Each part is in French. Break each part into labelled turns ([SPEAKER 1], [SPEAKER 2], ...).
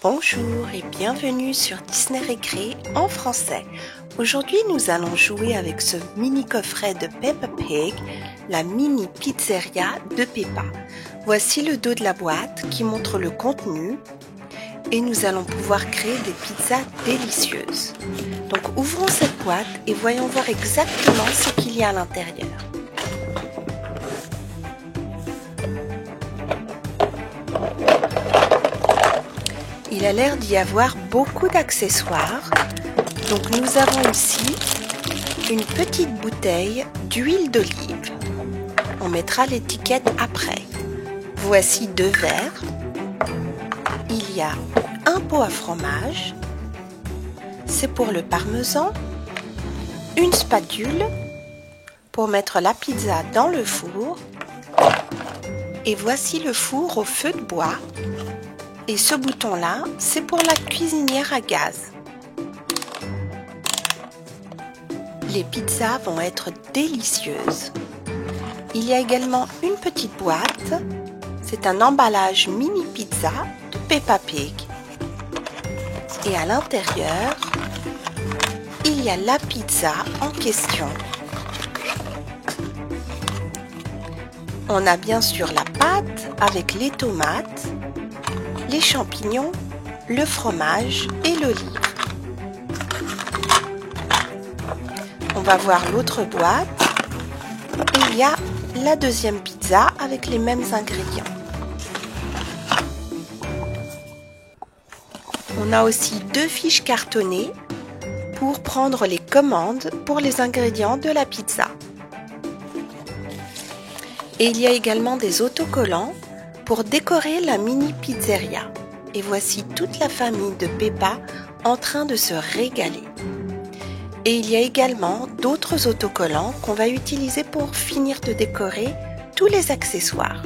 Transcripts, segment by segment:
[SPEAKER 1] Bonjour et bienvenue sur Disney Récré en français. Aujourd'hui, nous allons jouer avec ce mini coffret de Peppa Pig, la mini pizzeria de Peppa. Voici le dos de la boîte qui montre le contenu et nous allons pouvoir créer des pizzas délicieuses. Donc ouvrons cette boîte et voyons voir exactement ce qu'il y a à l'intérieur. Il a l'air d'y avoir beaucoup d'accessoires. Donc nous avons ici une petite bouteille d'huile d'olive. On mettra l'étiquette après. Voici 2 verres. Il y a un pot à fromage. C'est pour le parmesan. Une spatule pour mettre la pizza dans le four. Et voici le four au feu de bois. Et ce bouton-là, c'est pour la cuisinière à gaz. Les pizzas vont être délicieuses. Il y a également une petite boîte. C'est un emballage mini pizza de Peppa Pig. Et à l'intérieur, il y a la pizza en question. On a bien sûr la pâte avec les tomates, les champignons, le fromage et l'olive. On va voir l'autre boîte. Et il y a la deuxième pizza avec les mêmes ingrédients. On a aussi 2 fiches cartonnées pour prendre les commandes pour les ingrédients de la pizza. Et il y a également des autocollants pour décorer la mini pizzeria. Et voici toute la famille de Peppa en train de se régaler. Et il y a également d'autres autocollants qu'on va utiliser pour finir de décorer tous les accessoires.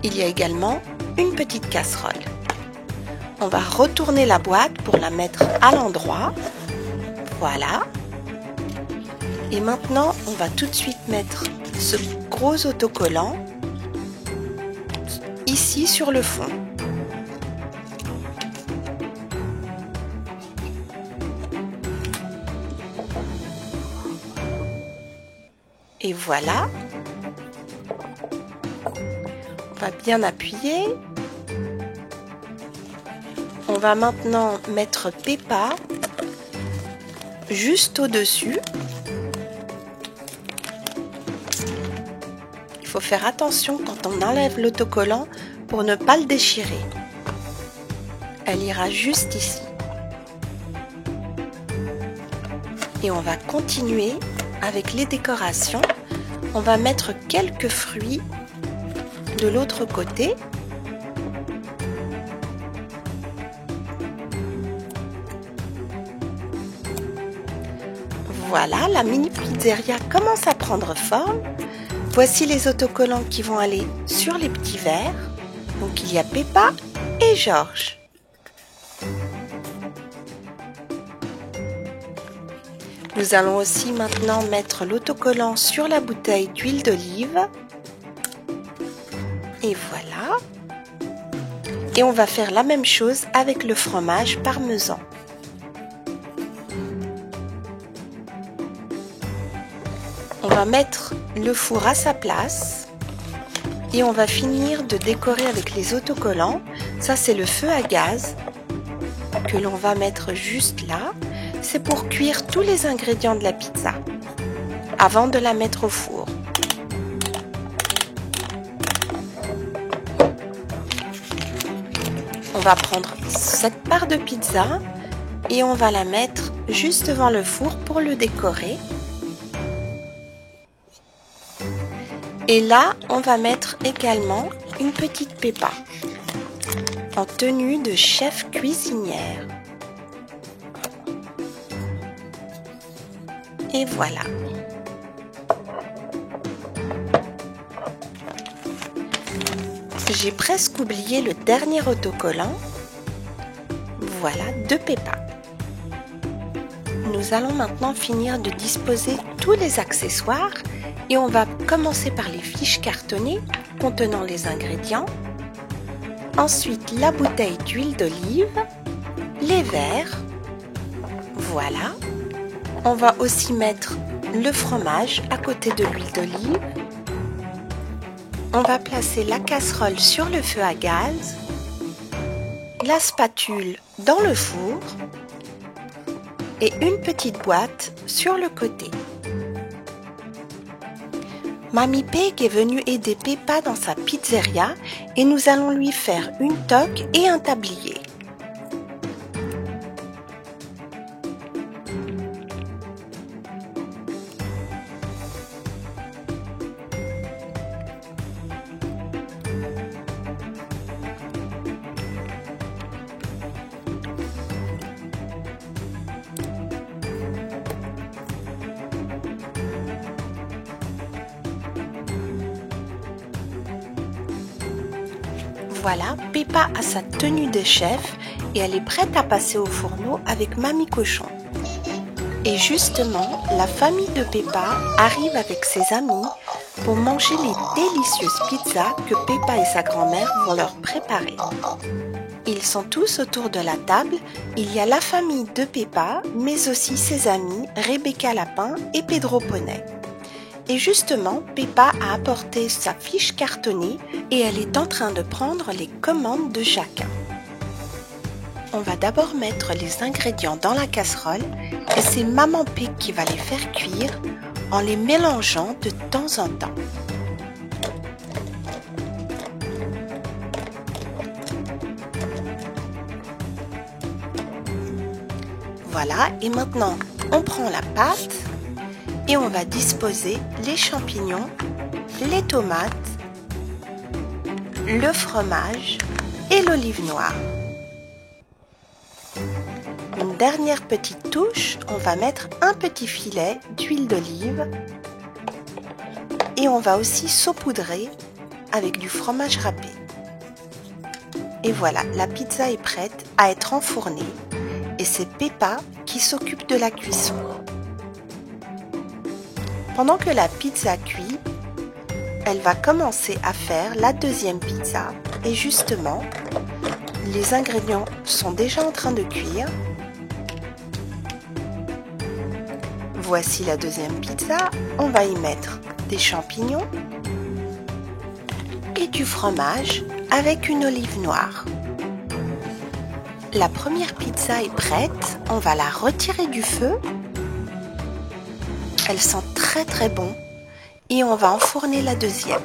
[SPEAKER 1] Il y a également une petite casserole. On va retourner la boîte pour la mettre à l'endroit. Voilà. Et maintenant, on va tout de suite mettre ce gros autocollant ici sur le fond. Et voilà. On va bien appuyer. On va maintenant mettre Peppa juste au-dessus. Il faut faire attention quand on enlève l'autocollant pour ne pas le déchirer. Elle ira juste ici. Et on va continuer avec les décorations. On va mettre quelques fruits de l'autre côté. Voilà, la mini pizzeria commence à prendre forme. Voici les autocollants qui vont aller sur les petits verres. Donc il y a Peppa et George. Nous allons aussi maintenant mettre l'autocollant sur la bouteille d'huile d'olive. Et voilà. Et on va faire la même chose avec le fromage parmesan. On va mettre le four à sa place et on va finir de décorer avec les autocollants. Ça, c'est le feu à gaz que l'on va mettre juste là. C'est pour cuire tous les ingrédients de la pizza avant de la mettre au four. On va prendre cette part de pizza et on va la mettre juste devant le four pour le décorer. Et là, on va mettre également une petite Peppa en tenue de chef cuisinière. Et voilà. J'ai presque oublié le dernier autocollant. Voilà, de Peppa. Nous allons maintenant finir de disposer tous les accessoires et on va commencer par les fiches cartonnées contenant les ingrédients. Ensuite, la bouteille d'huile d'olive, les verres. Voilà. On va aussi mettre le fromage à côté de l'huile d'olive. On va placer la casserole sur le feu à gaz, la spatule dans le four et une petite boîte sur le côté. Mamie Peg est venue aider Peppa dans sa pizzeria et nous allons lui faire une toque et un tablier. Voilà, Peppa a sa tenue de chef et elle est prête à passer au fourneau avec Mamie Cochon. Et justement, la famille de Peppa arrive avec ses amis pour manger les délicieuses pizzas que Peppa et sa grand-mère vont leur préparer. Ils sont tous autour de la table. Il y a la famille de Peppa, mais aussi ses amis Rebecca Lapin et Pedro Poney. Et justement, Peppa a apporté sa fiche cartonnée et elle est en train de prendre les commandes de chacun. On va d'abord mettre les ingrédients dans la casserole et c'est Maman Pig qui va les faire cuire en les mélangeant de temps en temps. Voilà, et maintenant on prend la pâte et on va disposer les champignons, les tomates, le fromage et l'olive noire. Une dernière petite touche, on va mettre un petit filet d'huile d'olive et on va aussi saupoudrer avec du fromage râpé. Et voilà, la pizza est prête à être enfournée et c'est Peppa qui s'occupe de la cuisson. Pendant que la pizza cuit, elle va commencer à faire la deuxième pizza et justement, les ingrédients sont déjà en train de cuire. Voici la deuxième pizza, on va y mettre des champignons et du fromage avec une olive noire. La première pizza est prête, on va la retirer du feu. Elle sent très très bon et on va enfourner la deuxième.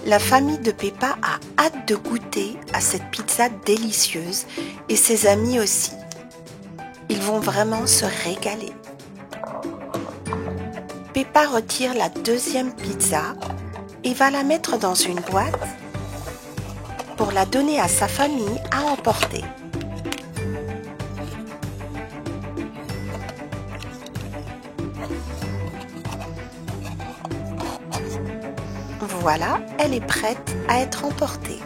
[SPEAKER 1] La famille de Peppa a hâte de goûter à cette pizza délicieuse et ses amis aussi. Ils vont vraiment se régaler. Peppa retire la deuxième pizza et va la mettre dans une boîte pour la donner à sa famille à emporter. Voilà, elle est prête à être emportée.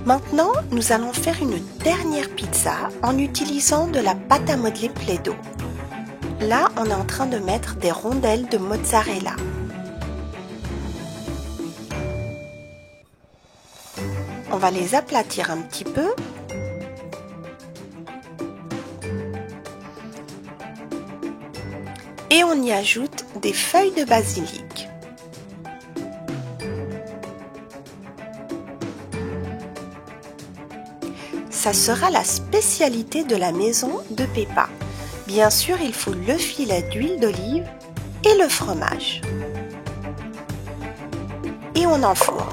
[SPEAKER 1] Maintenant, nous allons faire une dernière pizza en utilisant de la pâte à modeler Play-Doh. Là, on est en train de mettre des rondelles de mozzarella. On va les aplatir un petit peu. Et on y ajoute des feuilles de basilic. Ça sera la spécialité de la maison de Peppa. Bien sûr, il faut le filet d'huile d'olive et le fromage. Et on enfourne.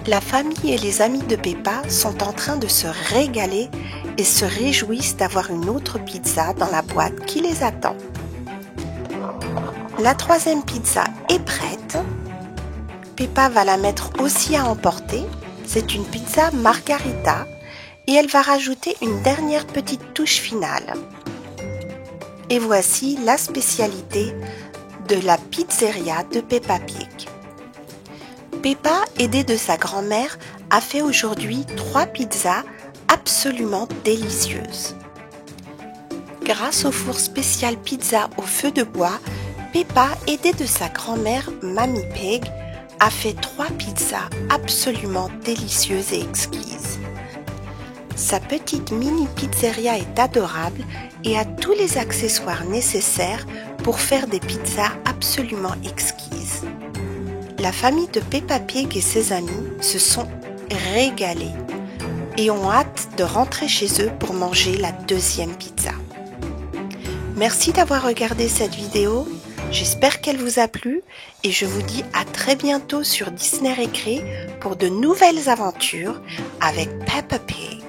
[SPEAKER 1] La famille et les amis de Peppa sont en train de se régaler et se réjouissent d'avoir une autre pizza dans la boîte qui les attend. La troisième pizza est prête. Peppa va la mettre aussi à emporter. C'est une pizza margarita et elle va rajouter une dernière petite touche finale. Et voici la spécialité de la pizzeria de Peppa Pig. Peppa, aidée de sa grand-mère, a fait aujourd'hui 3 pizzas absolument délicieuses. Grâce au four spécial pizza au feu de bois, Peppa, aidée de sa grand-mère Mamie Pig, a fait 3 pizzas absolument délicieuses et exquises. Sa petite mini pizzeria est adorable et a tous les accessoires nécessaires pour faire des pizzas absolument exquises. La famille de Peppa Pig et ses amis se sont régalés et ont hâte de rentrer chez eux pour manger la 2e pizza. Merci d'avoir regardé cette vidéo, j'espère qu'elle vous a plu et je vous dis à très bientôt sur Disney Récré pour de nouvelles aventures avec Peppa Pig.